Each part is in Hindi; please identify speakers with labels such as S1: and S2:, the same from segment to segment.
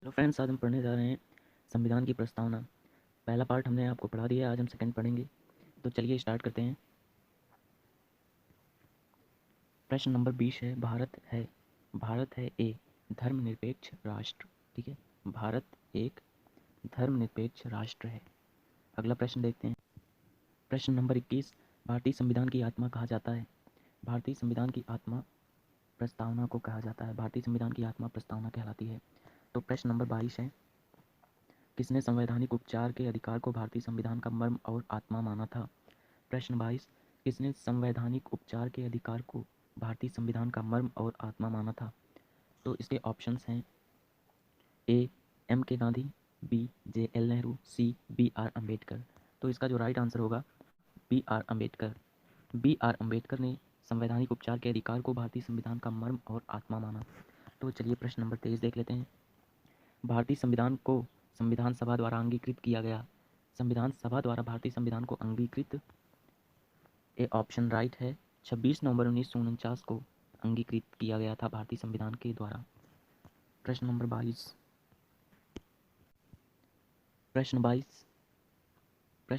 S1: हेलो फ्रेंड्स, आज हम पढ़ने जा रहे हैं संविधान की प्रस्तावना। पहला पार्ट हमने आपको पढ़ा दिया, आज हम सेकंड पढ़ेंगे। तो चलिए स्टार्ट करते हैं। प्रश्न नंबर 20 है, भारत है एक धर्मनिरपेक्ष राष्ट्र। ठीक है, भारत एक धर्मनिरपेक्ष राष्ट्र है। अगला प्रश्न देखते हैं। प्रश्न नंबर 21, भारतीय संविधान की आत्मा कहा जाता है। भारतीय संविधान की आत्मा प्रस्तावना को कहा जाता है। भारतीय संविधान की आत्मा प्रस्तावना कहलाती है। तो प्रश्न नंबर 22 है, किसने संवैधानिक उपचार के अधिकार को भारतीय संविधान का मर्म और आत्मा माना था। प्रश्न 22, किसने संवैधानिक उपचार के अधिकार को भारतीय संविधान का मर्म और आत्मा माना था। तो इसके ऑप्शंस हैं A M K Gandhi, B J L Nehru, C B R Ambedkar. तो इसका जो राइट आंसर होगा B R Ambedkar. B R Ambedkar ने संवैधानिक उपचार के अधिकार को भारतीय संविधान का मर्म और आत्मा माना। तो चलिए प्रश्न नंबर 23 देख लेते हैं। भारतीय संविधान को संविधान सभा द्वारा अंगीकृत किया गया। संविधान सभा द्वारा भारतीय संविधान को अंगीकृत, ए ऑप्शन राइट है, 26 नवंबर 1949 को अंगीकृत किया गया था भारतीय संविधान के द्वारा। प्रश्न नंबर 22। प्रश्न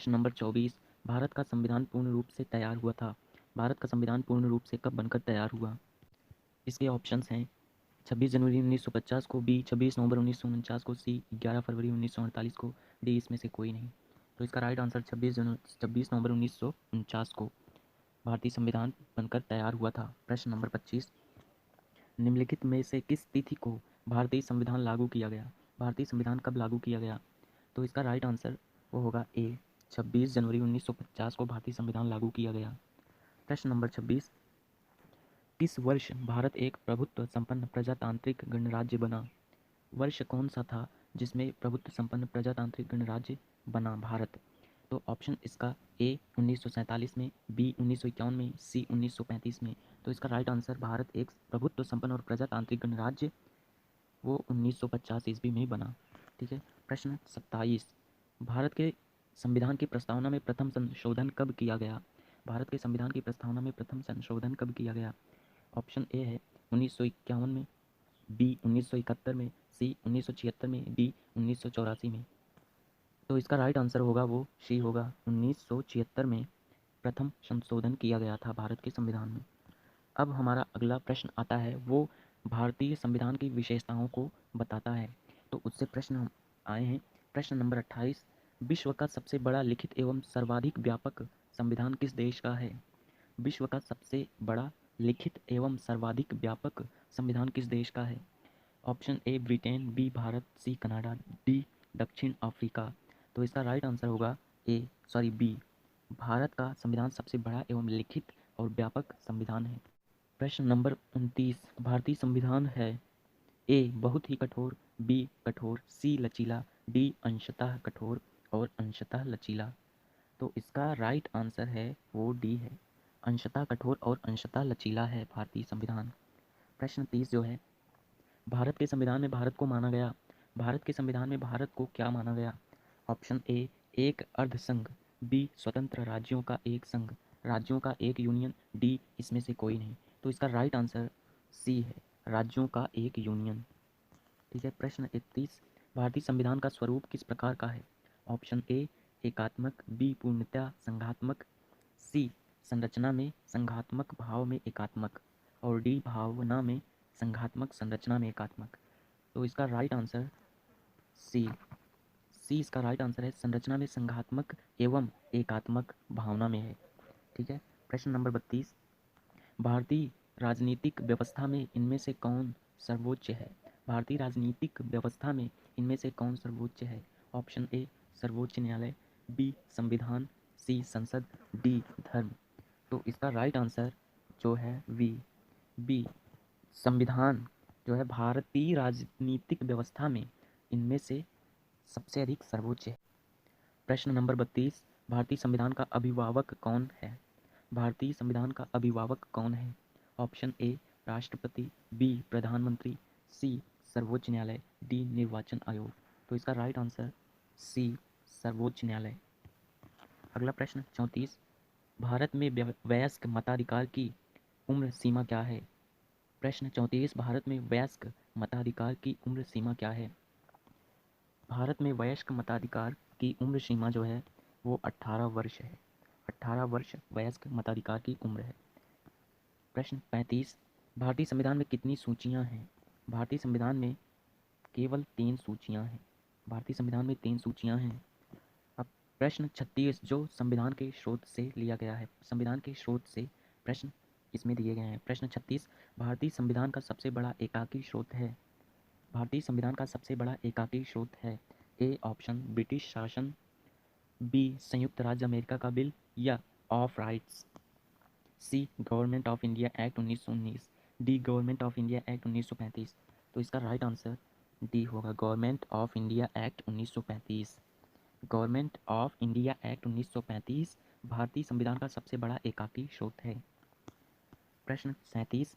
S1: नंबर 24, भारत का संविधान पूर्ण रूप से तैयार हुआ था। भारत का संविधान पूर्ण रूप से कब बनकर तैयार हुआ। इसके ऑप्शंस हैं 26 जनवरी 1950 को, बी 26 नवंबर 1949 को, सी 11 फरवरी 1948 को, डी इसमें से कोई नहीं। तो इसका राइट आंसर 26 नवंबर 1949 को भारतीय संविधान बनकर तैयार हुआ था। प्रश्न नंबर 25, निम्नलिखित में से किस तिथि को भारतीय संविधान लागू किया गया। भारतीय संविधान कब लागू किया गया। तो इसका राइट आंसर वो होगा ए 26 जनवरी 1950 को भारतीय संविधान लागू किया गया। प्रश्न नंबर 26, किस वर्ष भारत एक प्रभुत्व संपन्न प्रजातांत्रिक गणराज्य बना। वर्ष कौन सा था जिसमें प्रभुत्व संपन्न प्रजातांत्रिक गणराज्य बना भारत। तो ऑप्शन इसका ए 1947 में, बी 1951 में, सी 1935 में। तो इसका राइट आंसर भारत एक प्रभुत्व संपन्न और प्रजातांत्रिक गणराज्य वो 1950 ईस्वी में बना। ठीक है। प्रश्न 27, भारत के संविधान की प्रस्तावना में प्रथम संशोधन कब किया गया। भारत के संविधान की प्रस्तावना में प्रथम संशोधन कब किया गया। ऑप्शन ए है 1951 में, बी 1971 में, सी 1976 में, डी 1984 में। तो इसका राइट आंसर होगा वो सी होगा, 1976 में प्रथम संशोधन किया गया था भारत के संविधान में। अब हमारा अगला प्रश्न आता है, वो भारतीय संविधान की विशेषताओं को बताता है। तो उससे प्रश्न हम आए हैं। प्रश्न नंबर 28, विश्व का सबसे बड़ा लिखित एवं सर्वाधिक व्यापक संविधान किस देश का है। विश्व का सबसे बड़ा लिखित एवं सर्वाधिक व्यापक संविधान किस देश का है। Option A Britain, B Bharat, C Canada, D दक्षिण अफ्रीका। तो इसका राइट आंसर होगा बी, भारत का संविधान सबसे बड़ा एवं लिखित और व्यापक संविधान है। प्रश्न नंबर 29, भारतीय संविधान है ए बहुत ही कठोर, बी कठोर, सी लचीला, डी अंशतः कठोर और अंशतः लचीला। तो इसका राइट आंसर है वो डी है, अंशतः कठोर और अंशतः लचीला है भारतीय संविधान। प्रश्न 30 जो है, भारत के संविधान में भारत को माना गया। भारत के संविधान में भारत को क्या माना गया। ऑप्शन ए एक अर्ध संघ, बी स्वतंत्र राज्यों का एक संघ, राज्यों का एक यूनियन, डी इसमें से कोई नहीं। तो इसका राइट आंसर सी है, राज्यों का एक यूनियन। ठीक है। प्रश्न 31, भारतीय संविधान का स्वरूप किस प्रकार का है। ऑप्शन ए एकात्मक, बी पूर्णतया संघात्मक, सी संरचना में संघात्मक, भाव में एकात्मक, और डी भावना में संघात्मक, संरचना में एकात्मक। तो इसका राइट आंसर सी सी इसका राइट आंसर है, संरचना में संघात्मक एवं एकात्मक भावना में है। ठीक है। प्रश्न नंबर 32, भारतीय राजनीतिक व्यवस्था में इनमें से कौन सर्वोच्च है। भारतीय राजनीतिक व्यवस्था में इनमें से कौन सर्वोच्च है। ऑप्शन ए सर्वोच्च न्यायालय, बी संविधान, सी संसद, डी धर्म। तो इसका राइट आंसर जो है बी संविधान जो है भारतीय राजनीतिक व्यवस्था में इनमें से सबसे अधिक सर्वोच्च है। प्रश्न नंबर 32, भारतीय संविधान का अभिभावक कौन है। भारतीय संविधान का अभिभावक कौन है। ऑप्शन ए राष्ट्रपति, बी प्रधानमंत्री, सी सर्वोच्च न्यायालय, डी निर्वाचन आयोग। तो इसका राइट आंसर सी सर्वोच्च न्यायालय। अगला प्रश्न 34, भारत में वयस्क मताधिकार की उम्र सीमा क्या है। प्रश्न 34, भारत में वयस्क मताधिकार की उम्र सीमा क्या है। भारत में वयस्क मताधिकार की उम्र सीमा जो है वो 18 वर्ष है। 18 वर्ष वयस्क मताधिकार की उम्र है। प्रश्न 35, भारतीय संविधान में कितनी सूचियां हैं? भारतीय संविधान में केवल 3 सूचियां हैं। भारतीय संविधान में 3 सूचियां हैं। अब प्रश्न 36 जो संविधान के स्रोत से लिया गया है, संविधान के स्रोत से प्रश्न इसमें दिए गए हैं। प्रश्न 36, भारतीय संविधान का सबसे बड़ा एकाकी स्रोत है। भारतीय संविधान का सबसे बड़ा एकाकी स्रोत है। ए ऑप्शन ब्रिटिश शासन, बी संयुक्त राज्य अमेरिका का बिल या of rights, C government of India act 1919, D government of India act 1935। तो इसका राइट आंसर डी होगा, government of India act 1935। Government of India act 1935 भारतीय संविधान का सबसे बड़ा एकाकी स्रोत है। प्रश्न 37,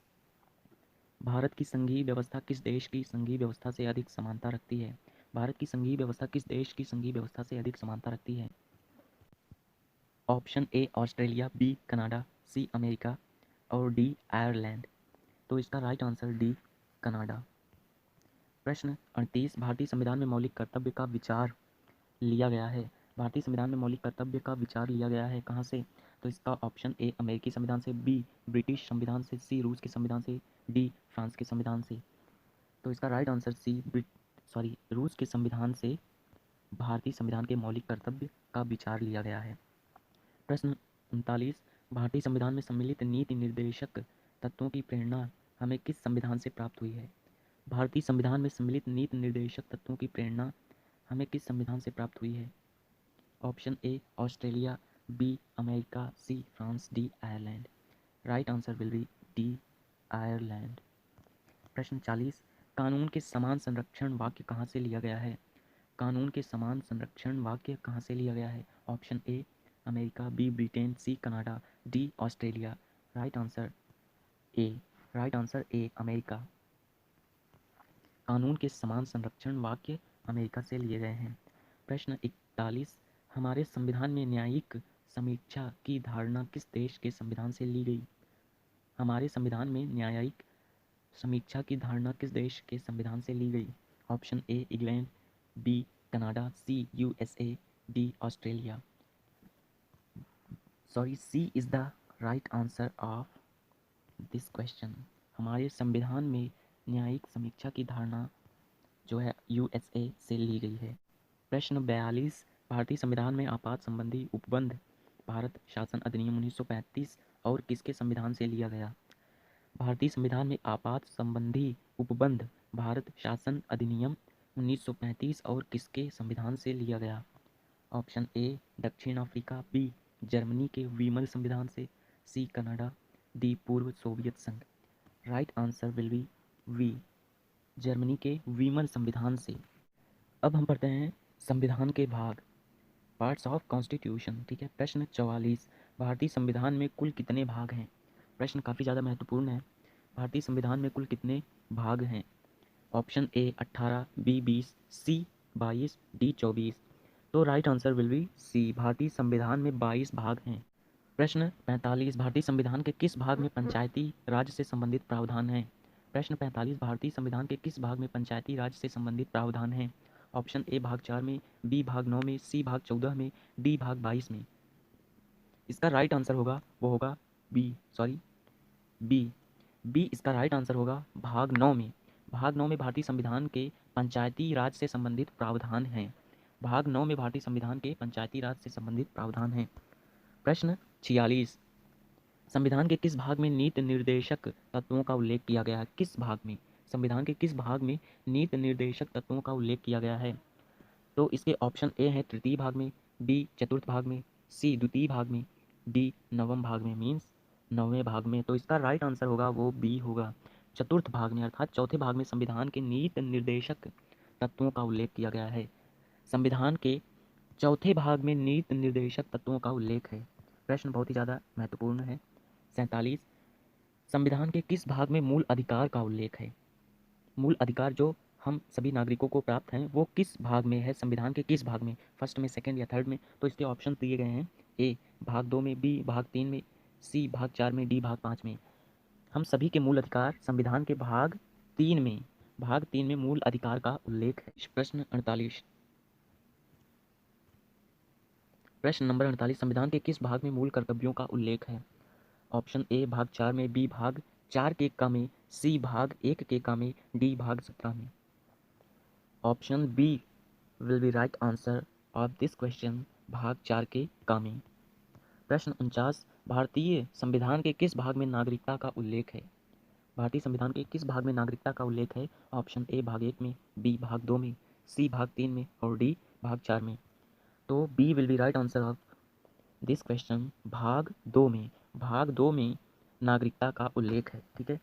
S1: भारत की संघीय व्यवस्था किस देश की संघीय व्यवस्था से अधिक समानता रखती है? भारत की संघीय व्यवस्था किस देश की संघीय व्यवस्था से अधिक समानता रखती है? Option A Australia, B Canada, C America और डी आयरलैंड। तो इसका राइट आंसर डी कनाडा। प्रश्न 38, भारतीय संविधान में मौलिक कर्तव्य का विचार लिया गया है। भारतीय संविधान में मौलिक कर्तव्य का विचार लिया गया है कहाँ से? तो इसका ऑप्शन ए अमेरिकी संविधान से, बी ब्रिटिश संविधान से, सी रूस के संविधान से, डी फ्रांस के संविधान से। तो इसका राइट आंसर सी रूस के संविधान से भारतीय संविधान के मौलिक कर्तव्य का विचार लिया गया है। प्रश्न 39, भारतीय संविधान में सम्मिलित नीति निर्देशक तत्वों की प्रेरणा हमें किस संविधान से प्राप्त हुई है? भारतीय संविधान में सम्मिलित नीति निर्देशक तत्वों की प्रेरणा हमें किस संविधान से प्राप्त हुई है? Option A Australia, B America, C France, D Ireland. Right answer will be D Ireland. प्रश्न 40, कानून के समान संरक्षण वाक्य कहाँ से लिया गया है? कानून के समान संरक्षण वाक्य कहाँ से लिया गया है? Option A America, B Britain, C Canada, D Australia. Right answer A. Right answer A America. कानून के समान संरक्षण वाक्य अमेरिका से लिए गए हैं। प्रश्न 41, हमारे संविधान में न्यायिक समीक्षा की धारणा किस देश के संविधान से ली गई? हमारे संविधान में न्यायिक समीक्षा की धारणा किस देश के संविधान से ली गई? Option A England, B Canada, C USA, D Australia. C is the right answer of this question. हमारे संविधान में न्यायिक समीक्षा की धारणा जो है यूएसए से ली गई है। प्रश्न 42, भारतीय संविधान में आपात संबंधी उपबंध भारत शासन अधिनियम 1935 और किसके संविधान से लिया गया? भारतीय संविधान में आपात संबंधी उपबंध भारत शासन अधिनियम 1935 और किसके संविधान से लिया गया? ऑप्शन ए दक्षिण अफ्रीका, बी जर्मनी के वीमल संविधान से, सी कनाडा, डी पूर्व सोवियत संघ। Right answer will be B Germany के वीमल संविधान से। अब हम पढ़ते हैं संविधान के भाग, पार्ट्स ऑफ कॉन्स्टिट्यूशन। ठीक है। प्रश्न 44, भारतीय संविधान में कुल कितने भाग हैं? प्रश्न काफ़ी ज़्यादा महत्वपूर्ण है। भारतीय संविधान में कुल कितने भाग हैं? Option A 18, B 20, C 22, D 24। तो right answer will be C, भारतीय संविधान में 22 भाग हैं। प्रश्न 45, भारतीय संविधान के किस भाग में पंचायती राज से संबंधित प्रावधान हैं? प्रश्न 45, भारतीय संविधान के किस भाग में पंचायती राज से संबंधित प्रावधान हैं? ऑप्शन ए भाग 4 में, बी भाग 9 में, सी भाग 14 में, डी भाग 22 में। इसका राइट आंसर होगा वो होगा बी। बी इसका राइट आंसर होगा भाग 9 में। भाग 9 में भारतीय संविधान के पंचायती राज से संबंधित प्रावधान हैं। भाग 9 में भारतीय संविधान के पंचायती राज से संबंधित प्रावधान हैं। प्रश्न 46, संविधान के किस भाग में नीति निर्देशक तत्वों का उल्लेख किया गया है? किस भाग में? संविधान के किस भाग में नीति निर्देशक तत्वों का उल्लेख किया गया है? तो इसके ऑप्शन ए है तृतीय भाग में, बी चतुर्थ भाग में, सी द्वितीय भाग में, डी नवम भाग में, मीन्स 9वें भाग में। तो इसका राइट आंसर होगा वो बी होगा, चतुर्थ भाग में, अर्थात चौथे भाग में संविधान के नीति निर्देशक तत्वों का उल्लेख किया गया है। संविधान के चौथे भाग में नीति निर्देशक तत्वों का उल्लेख है। प्रश्न बहुत ही ज़्यादा महत्वपूर्ण है। 47, संविधान के किस भाग में मूल अधिकार का उल्लेख है? मूल अधिकार जो हम सभी नागरिकों को प्राप्त हैं वो किस भाग में है? संविधान के किस भाग में? फर्स्ट में, सेकंड या थर्ड में? तो इसके ऑप्शन दिए गए हैं, ए भाग 2 में, बी भाग 3 में, सी भाग 4 में, डी भाग 5 में। हम सभी के मूल अधिकार संविधान के भाग 3 में मूल अधिकार का उल्लेख है। प्रश्न 48, प्रश्न नंबर 48, संविधान के किस भाग में मूल कर्तव्यों का उल्लेख है? ऑप्शन ए भाग 4 में, बी भाग 4 के का में, सी भाग 1 के का में, डी भाग 17 में। Option B will be right answer of this question, भाग 4 के का में। प्रश्न 49, भारतीय संविधान के किस भाग में नागरिकता का उल्लेख है? भारतीय संविधान के किस भाग में नागरिकता का उल्लेख है? ऑप्शन ए भाग 1 में, बी भाग 2 में, सी भाग 3 में और डी भाग 4 में। तो B will be right answer of this question, भाग 2 में। भाग 2 में नागरिकता का उल्लेख है। ठीक है,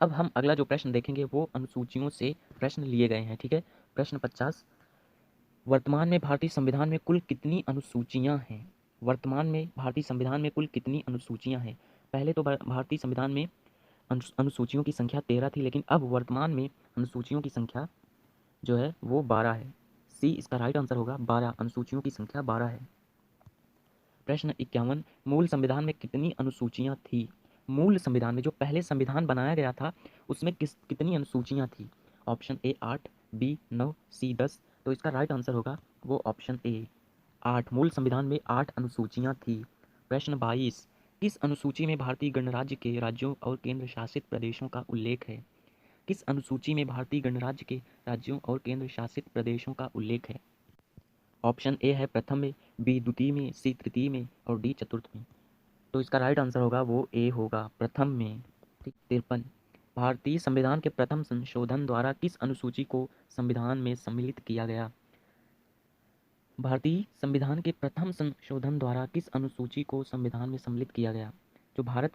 S1: अब हम अगला जो प्रश्न देखेंगे वो अनुसूचियों से प्रश्न लिए गए हैं। ठीक है, प्रश्न 50, वर्तमान में भारतीय संविधान में कुल कितनी अनुसूचियां हैं? वर्तमान में भारतीय संविधान में कुल कितनी अनुसूचियां हैं? पहले तो भारतीय संविधान में अनुसूचियों की संख्या 13 थी, लेकिन अब वर्तमान में अनुसूचियों की संख्या जो है वो 12 है। सी इसका राइट आंसर होगा, 12। अनुसूचियों की संख्या 12 है। प्रश्न 51, मूल संविधान में कितनी अनुसूचियां थी? मूल संविधान में जो पहले संविधान बनाया गया था उसमें कितनी अनुसूचियां थी? ऑप्शन ए 8, बी 9, सी 10। तो इसका राइट आंसर होगा वो ऑप्शन ए 8। मूल संविधान में 8 अनुसूचियां थी। प्रश्न 22, किस अनुसूची में भारतीय गणराज्य के राज्यों और केंद्र शासित प्रदेशों का उल्लेख है? किस अनुसूची में भारतीय गणराज्य के राज्यों और केंद्र शासित प्रदेशों का उल्लेख है? ऑप्शन ए है प्रथम में, बी द्वितीय में, सी तृतीय में और डी चतुर्थ में। तो इसका राइट आंसर होगा वो ए होगा, प्रथम में। ठीक, 53, भारतीय संविधान के प्रथम संशोधन द्वारा किस अनुसूची को संविधान में सम्मिलित किया गया? भारतीय संविधान के प्रथम संशोधन द्वारा किस अनुसूची को संविधान में सम्मिलित किया गया? जो भारत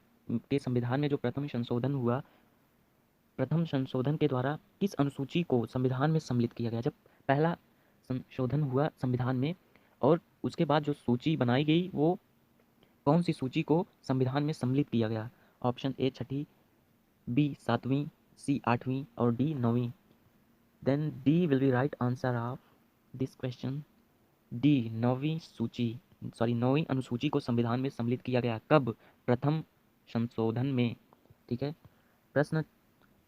S1: के संविधान में जो प्रथम संशोधन हुआ, प्रथम संशोधन के द्वारा किस अनुसूची को संविधान में सम्मिलित किया गया? जब पहला संशोधन हुआ संविधान में और उसके बाद जो सूची बनाई गई वो कौन सी सूची को संविधान में सम्मिलित किया गया? ऑप्शन ए छठी, बी सातवीं, सी आठवीं और डी नौवीं। Then D will be right answer of this question, D नौवीं सूची, सॉरी नौवीं अनुसूची को संविधान में सम्मिलित किया गया। कब? प्रथम संशोधन में। ठीक है, प्रश्न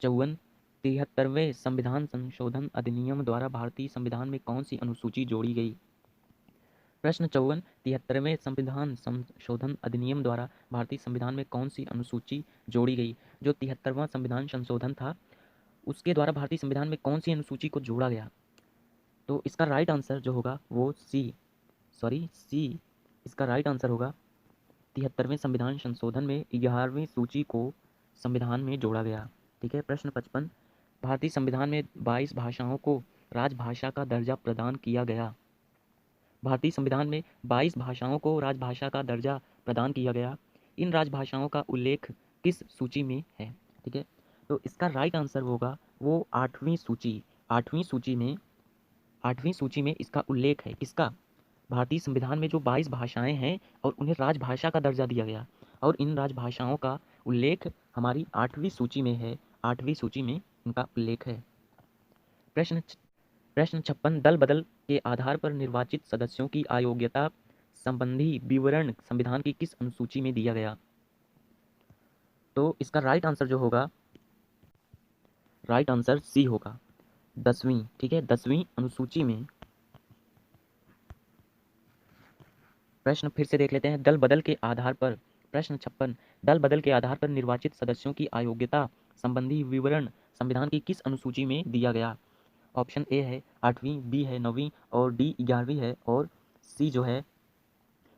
S1: 54, 73वें संविधान संशोधन अधिनियम द्वारा भारतीय संविधान में कौन सी अनुसूची जोड़ी गई? प्रश्न 54, 73वें संविधान संशोधन अधिनियम द्वारा भारतीय संविधान में कौन सी अनुसूची जोड़ी गई? जो 73वां संविधान संशोधन था उसके द्वारा भारतीय संविधान में कौन सी अनुसूची को जोड़ा गया? तो इसका राइट आंसर जो होगा वो सी इसका राइट आंसर होगा। 73वें संविधान संशोधन में 11वीं सूची को संविधान में जोड़ा गया। ठीक है, प्रश्न 55, भारतीय संविधान में 22 भाषाओं को राजभाषा का दर्जा प्रदान किया गया। भारतीय संविधान में 22 भाषाओं को राजभाषा का दर्जा प्रदान किया गया। इन राजभाषाओं का उल्लेख किस सूची में है? ठीक है, तो इसका राइट आंसर होगा वो 8वीं सूची। 8वीं सूची में इसका उल्लेख है। किसका? भारतीय संविधान में जो 22 भाषाएं हैं और उन्हें राजभाषा का दर्जा दिया गया और इन राजभाषाओं का उल्लेख हमारी 8वीं सूची में है। 8वीं सूची में इनका उल्लेख है। प्रश्न 56, दल बदल के आधार पर निर्वाचित सदस्यों की अयोग्यता संबंधी विवरण संविधान की किस अनुसूची में दिया गया? तो इसका राइट आंसर जो होगा, राइट आंसर सी होगा, 10वीं। ठीक है, 10वीं अनुसूची में। प्रश्न फिर से देख लेते हैं, दल बदल के आधार पर। प्रश्न 56, दल बदल के आधार पर निर्वाचित सदस्यों की अयोग्यता संबंधी विवरण संविधान की किस अनुसूची में दिया गया? ऑप्शन ए है 8वीं, बी है 9वीं और डी 11वीं है और सी जो है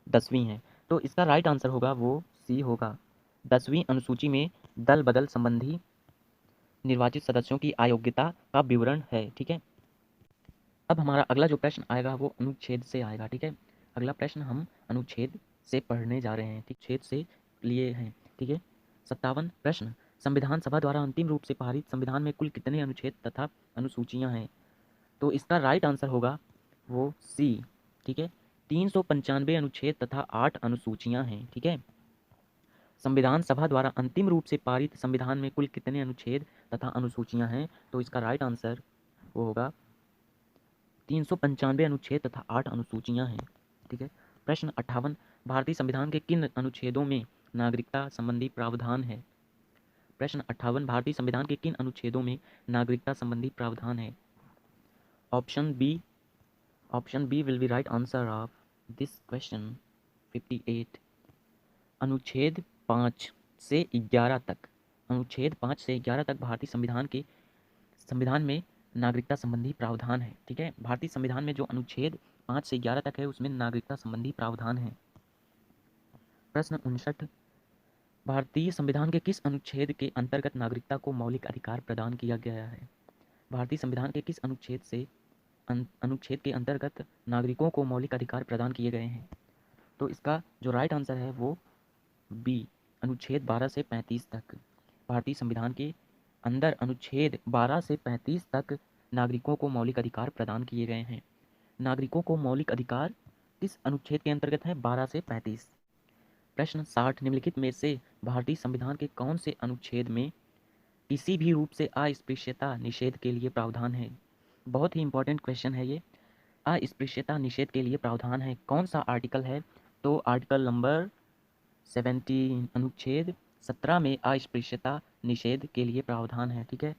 S1: 10वीं है। तो इसका राइट आंसर होगा वो सी होगा, 10वीं अनुसूची में दल बदल संबंधी निर्वाचित सदस्यों की अयोग्यता का विवरण है। ठीक है, अब हमारा अगला जो प्रश्न आएगा वो अनुच्छेद से आएगा। ठीक है, अगला प्रश्न हम अनुच्छेद से पढ़ने जा रहे हैं। ठीक, छेद से लिए हैं। ठीक है, 57 प्रश्न, संविधान सभा द्वारा अंतिम रूप से पारित संविधान में कुल कितने अनुच्छेद तथा अनुसूचियां हैं? तो इसका राइट आंसर होगा वो सी। ठीक है, 395 अनुच्छेद तथा 8 अनुसूचियां हैं। ठीक है, संविधान सभा द्वारा अंतिम रूप से पारित संविधान में कुल कितने अनुच्छेद तथा अनुसूचियां हैं? तो इसका राइट आंसर वो होगा 395 अनुच्छेद तथा 8 अनुसूचियां हैं। ठीक है, प्रश्न 58, भारतीय संविधान के किन अनुच्छेदों में नागरिकता संबंधी प्रावधान है? प्रश्न 58, भारतीय संविधान के किन अनुच्छेदों में नागरिकता संबंधी प्रावधान है? Option B will be right answer of this question 58 अनुच्छेद 5 से 11 तक अनुच्छेद 5 से 11 तक भारतीय संविधान में नागरिकता संबंधी प्रावधान है। ठीक है, भारतीय संविधान में जो अनुच्छेद 5 से 11 तक है उसमें नागरिकता संबंधी प्रावधान है। प्रश्न 59 भारतीय संविधान के किस अनुच्छेद के अंतर्गत नागरिकता को मौलिक अधिकार प्रदान किया गया है? भारतीय संविधान के किस अनुच्छेद के अंतर्गत नागरिकों को मौलिक अधिकार प्रदान किए गए हैं? तो इसका जो राइट आंसर है वो बी, अनुच्छेद 12 से 35 तक। भारतीय संविधान के अंदर अनुच्छेद 12 से 35 तक नागरिकों को मौलिक अधिकार प्रदान किए गए हैं। नागरिकों को मौलिक अधिकार किस अनुच्छेद के अंतर्गत है? 12 से 35। प्रश्न 60 निम्नलिखित में से भारतीय संविधान के कौन से अनुच्छेद में किसी भी रूप से अस्पृश्यता निषेध के लिए प्रावधान है? बहुत ही इंपॉर्टेंट क्वेश्चन है ये। अस्पृश्यता निषेध के लिए प्रावधान है, कौन सा आर्टिकल है? तो आर्टिकल नंबर 17 अनुच्छेद 17 में अस्पृश्यता निषेध के लिए प्रावधान है। ठीक है।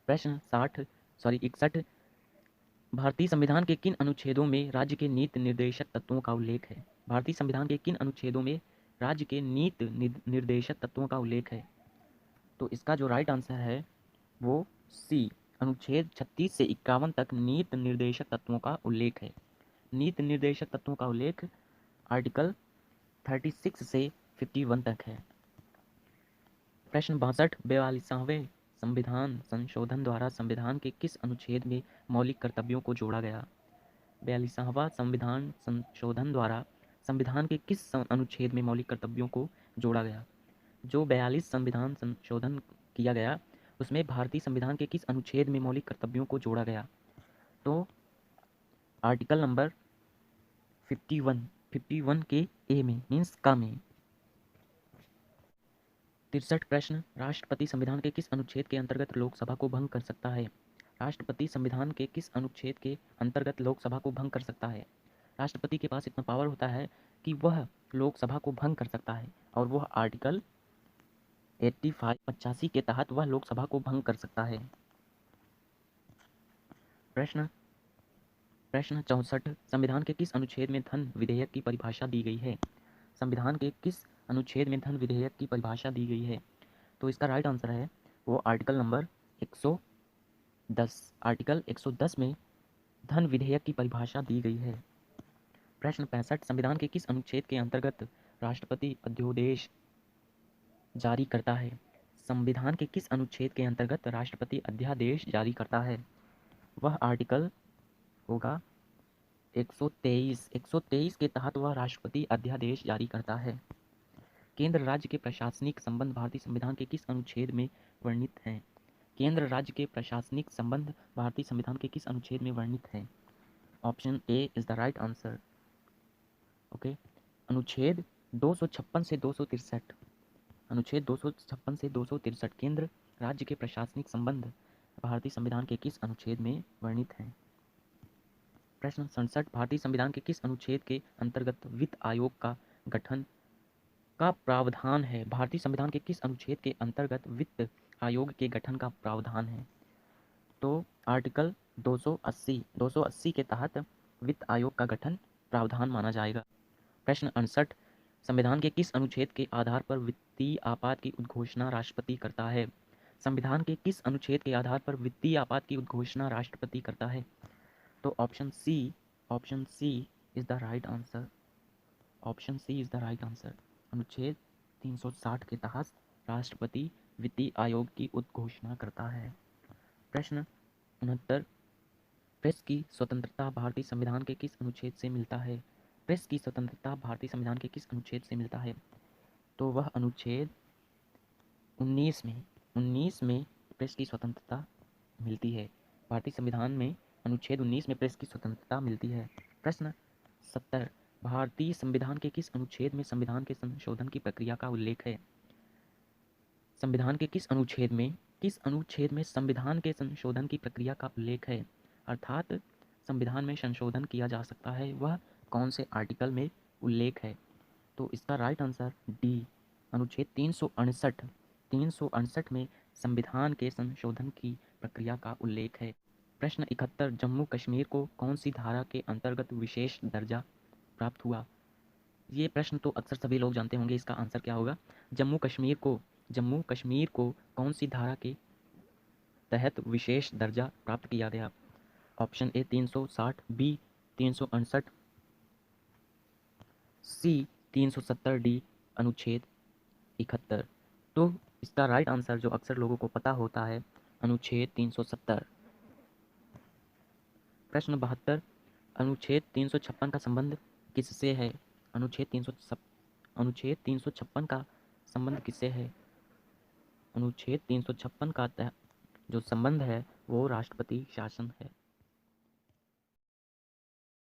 S1: प्रश्न 61 भारतीय संविधान के किन अनुच्छेदों में राज्य के नीति निर्देशक तत्वों का उल्लेख है? भारतीय संविधान के किन अनुच्छेदों में राज्य के नीति निर्देशक तत्वों का उल्लेख है? तो इसका जो राइट आंसर है वो सी, अनुच्छेद 36 से 51 तक नीति निर्देशक तत्वों का उल्लेख है। नीति निर्देशक तत्वों का उल्लेख आर्टिकल 36 से 51 तक है। प्रश्न 62 42वें संविधान संशोधन द्वारा संविधान के किस अनुच्छेद में मौलिक कर्तव्यों को जोड़ा गया? 42वां संविधान संशोधन द्वारा संविधान के किस अनुच्छेद में मौलिक कर्तव्यों को जोड़ा गया? जो 42 संविधान संशोधन किया गया उसमें भारतीय संविधान के किस अनुच्छेद में मौलिक कर्तव्यों को जोड़ा गया? तो आर्टिकल नंबर 51 के ए में, मीन्स का में। 63 प्रश्न राष्ट्रपति संविधान के किस अनुच्छेद के अंतर्गत लोकसभा को भंग कर सकता है? राष्ट्रपति संविधान के किस अनुच्छेद के अंतर्गत लोकसभा को भंग कर सकता है? राष्ट्रपति के पास इतना पावर होता है कि वह लोकसभा को भंग कर सकता है और वह आर्टिकल 85 के तहत वह लोकसभा को भंग कर सकता है। प्रश्न 64 संविधान के किस अनुच्छेद में धन विधेयक की परिभाषा दी गई है? संविधान के किस अनुच्छेद में धन विधेयक की परिभाषा दी गई है? तो इसका राइट आंसर है वो आर्टिकल नंबर 110। आर्टिकल 110 में धन विधेयक की परिभाषा दी गई है। प्रश्न 65 संविधान के किस अनुच्छेद के अंतर्गत राष्ट्रपति अध्यादेश जारी करता है? संविधान के किस अनुच्छेद के अंतर्गत राष्ट्रपति अध्यादेश जारी करता है? वह आर्टिकल होगा 123 के तहत वह राष्ट्रपति अध्यादेश जारी करता है। केंद्र राज्य के प्रशासनिक संबंध भारतीय संविधान के किस अनुच्छेद में वर्णित हैं? केंद्र राज्य के प्रशासनिक संबंध भारतीय संविधान के किस अनुच्छेद में वर्णित हैं? Option A is the right answer. Okay, अनुच्छेद 256 से 263। अनुच्छेद 256 से 263 केंद्र राज्य के प्रशासनिक संबंध भारतीय संविधान के किस अनुच्छेद में वर्णित हैं? प्रश्न 67 भारतीय संविधान के किस अनुच्छेद के अंतर्गत वित्त आयोग का गठन का प्रावधान है? भारतीय संविधान के किस अनुच्छेद के अंतर्गत वित्त आयोग के गठन का प्रावधान है? तो आर्टिकल 280 के तहत वित्त आयोग का गठन प्रावधान माना जाएगा। प्रश्न 68 संविधान के किस अनुच्छेद के आधार पर वित्तीय आपात की उद्घोषणा राष्ट्रपति करता है? संविधान के किस अनुच्छेद के आधार पर वित्तीय आपात की उद्घोषणा राष्ट्रपति करता है? तो option C is the right answer. Option C is the right answer. अनुच्छेद 360 के तहत राष्ट्रपति वित्तीय आयोग की उद्घोषणा करता है। प्रश्न 69 प्रेस की स्वतंत्रता भारतीय संविधान के किस अनुच्छेद से मिलता है? प्रेस की स्वतंत्रता भारतीय संविधान के किस अनुच्छेद से मिलता है? तो वह अनुच्छेद 19 में प्रेस की स्वतंत्रता मिलती है। भारतीय संविधान में अनुच्छेद 19 में प्रेस की स्वतंत्रता मिलती है। प्रश्न 70 भारतीय संविधान के किस अनुच्छेद में संविधान के संशोधन की प्रक्रिया का उल्लेख है? संविधान के किस अनुच्छेद में संविधान के संशोधन की प्रक्रिया का उल्लेख है? अर्थात संविधान में संशोधन किया जा सकता है वह कौन से आर्टिकल में उल्लेख है? तो इसका राइट आंसर डी, अनुच्छेद 368 में संविधान के संशोधन की प्रक्रिया का उल्लेख है। प्रश्न 71 जम्मू कश्मीर को कौन सी धारा के अंतर्गत विशेष दर्जा प्राप्त हुआ? ये प्रश्न तो अक्सर सभी लोग जानते होंगे, इसका आंसर क्या होगा? जम्मू कश्मीर को कौन सी धारा के तहत विशेष दर्जा प्राप्त किया गया? Option A 360, B 368, C 370, D अनुच्छेद 71। तो इसका राइट आंसर जो अक्सर लोगों को पता होता है, अनुच्छेद 370। प्रश्न 72, अनुच्छेद 356 का संबंध किससे है? अनुच्छेद 356 का संबंध किससे है? अनुच्छेद 356 का जो संबंध है वो राष्ट्रपति शासन है।